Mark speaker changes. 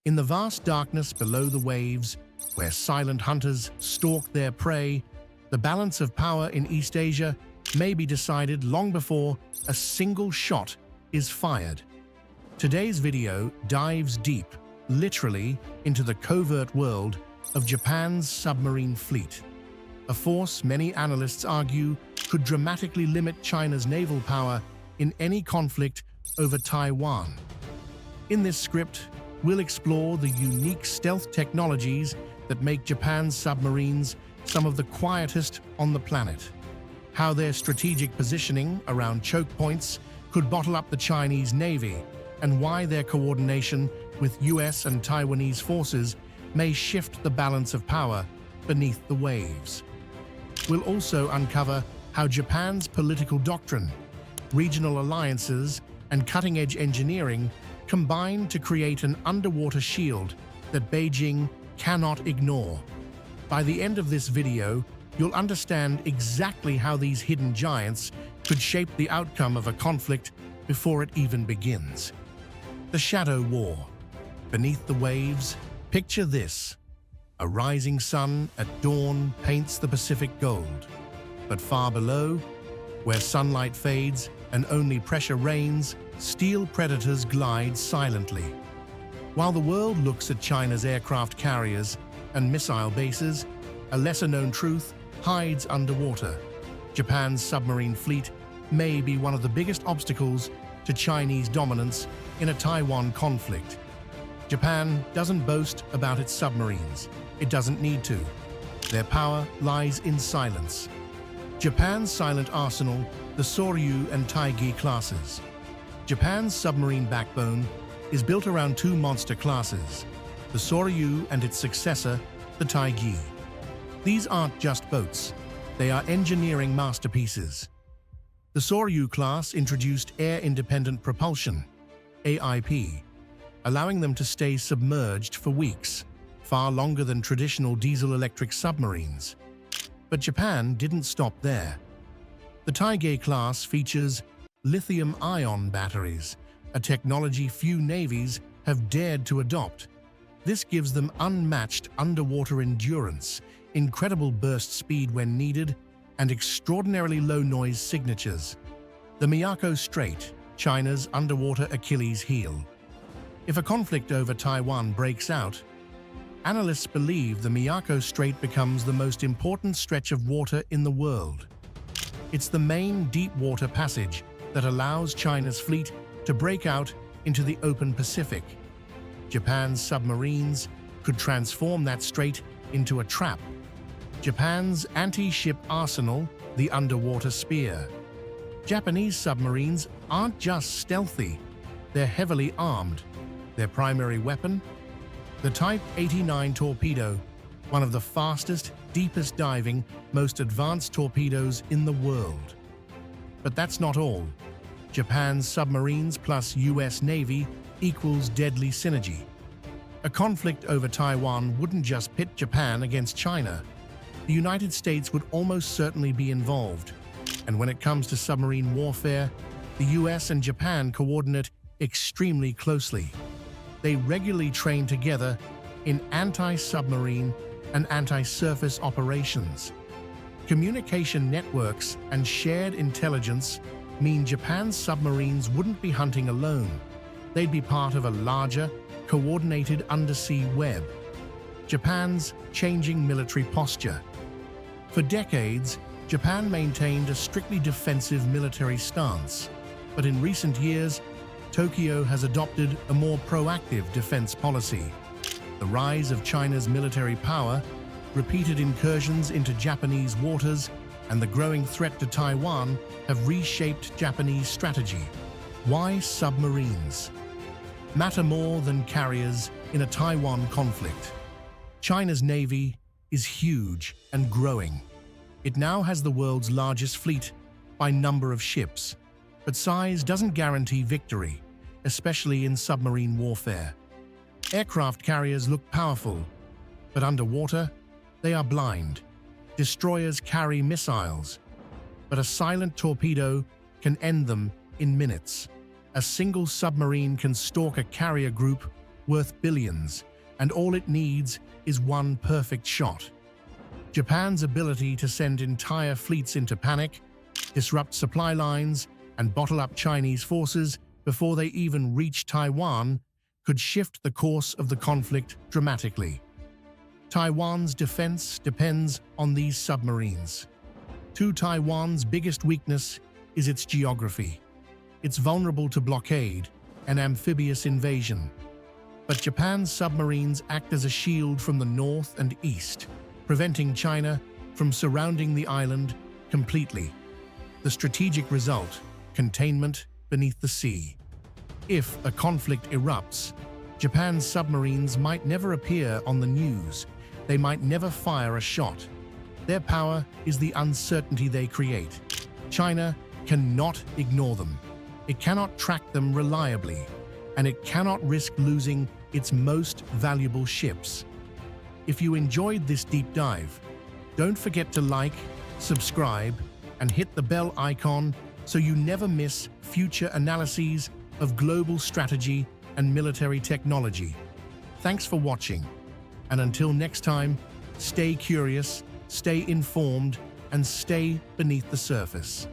Speaker 1: In the vast darkness below the waves, where silent hunters stalk their prey, the balance of power in East Asia may be decided long before a single shot is fired. Today's video dives deep, literally, into the covert world of Japan's submarine fleet, a force many analysts argue could dramatically limit China's naval power in any conflict over Taiwan. In this script, we'll explore the unique stealth technologies that make Japan's submarines some of the quietest on the planet, how their strategic positioning around choke points could bottle up the Chinese Navy, and why their coordination with US and Taiwanese forces may shift the balance of power beneath the waves. We'll also uncover how Japan's political doctrine, regional alliances, and cutting-edge engineering combine to create an underwater shield that Beijing cannot ignore. By the end of this video, you'll understand exactly how these hidden giants could shape the outcome of a conflict before it even begins. The Shadow War. Beneath the waves, picture this. A rising sun at dawn paints the Pacific gold. But far below, where sunlight fades and only pressure reigns, steel predators glide silently. While the world looks at China's aircraft carriers and missile bases, a lesser-known truth hides underwater. Japan's submarine fleet may be one of the biggest obstacles to Chinese dominance in a Taiwan conflict. Japan doesn't boast about its submarines. It doesn't need to. Their power lies in silence. Japan's silent arsenal, the Soryu and Taigi classes. Japan's submarine backbone is built around two monster classes, the Soryu and its successor, the Taigi. These aren't just boats. They are engineering masterpieces. The Soryu class introduced air-independent propulsion, AIP, allowing them to stay submerged for weeks, far longer than traditional diesel-electric submarines. But Japan didn't stop there. The Taigi class features lithium-ion batteries, a technology few navies have dared to adopt. This gives them unmatched underwater endurance, incredible burst speed when needed, and extraordinarily low noise signatures. The Miyako Strait, China's underwater Achilles heel. If a conflict over Taiwan breaks out, analysts believe the Miyako Strait becomes the most important stretch of water in the world. It's the main deep water passage that allows China's fleet to break out into the open Pacific. Japan's submarines could transform that strait into a trap. Japan's anti-ship arsenal, the underwater spear. Japanese submarines aren't just stealthy, they're heavily armed. Their primary weapon? The Type 89 torpedo, one of the fastest, deepest diving, most advanced torpedoes in the world. But that's not all. Japan's submarines plus US Navy equals deadly synergy. A conflict over Taiwan wouldn't just pit Japan against China. The United States would almost certainly be involved. And when it comes to submarine warfare, the US and Japan coordinate extremely closely. They regularly train together in anti-submarine and anti-surface operations. Communication networks and shared intelligence mean Japan's submarines wouldn't be hunting alone. They'd be part of a larger, coordinated undersea web. Japan's changing military posture. For decades, Japan maintained a strictly defensive military stance, but in recent years, Tokyo has adopted a more proactive defense policy. The rise of China's military power, repeated incursions into Japanese waters, and the growing threat to Taiwan have reshaped Japanese strategy. Why submarines matter more than carriers in a Taiwan conflict? China's navy is huge and growing. It now has the world's largest fleet by number of ships. But size doesn't guarantee victory, especially in submarine warfare. Aircraft carriers look powerful, but underwater, they are blind. Destroyers carry missiles, but a silent torpedo can end them in minutes. A single submarine can stalk a carrier group worth billions, and all it needs is one perfect shot. Japan's ability to send entire fleets into panic, disrupt supply lines, and bottle up Chinese forces before they even reach Taiwan could shift the course of the conflict dramatically. Taiwan's defense depends on these submarines. Taiwan's biggest weakness is its geography. It's vulnerable to blockade and amphibious invasion. But Japan's submarines act as a shield from the north and east, preventing China from surrounding the island completely. The strategic result: containment beneath the sea. If a conflict erupts, Japan's submarines might never appear on the news. They might never fire a shot. Their power is the uncertainty they create. China cannot ignore them. It cannot track them reliably, and it cannot risk losing its most valuable ships. If you enjoyed this deep dive, don't forget to like, subscribe, and hit the bell icon so you never miss future analyses of global strategy and military technology. Thanks for watching, and until next time, stay curious, stay informed, and stay beneath the surface.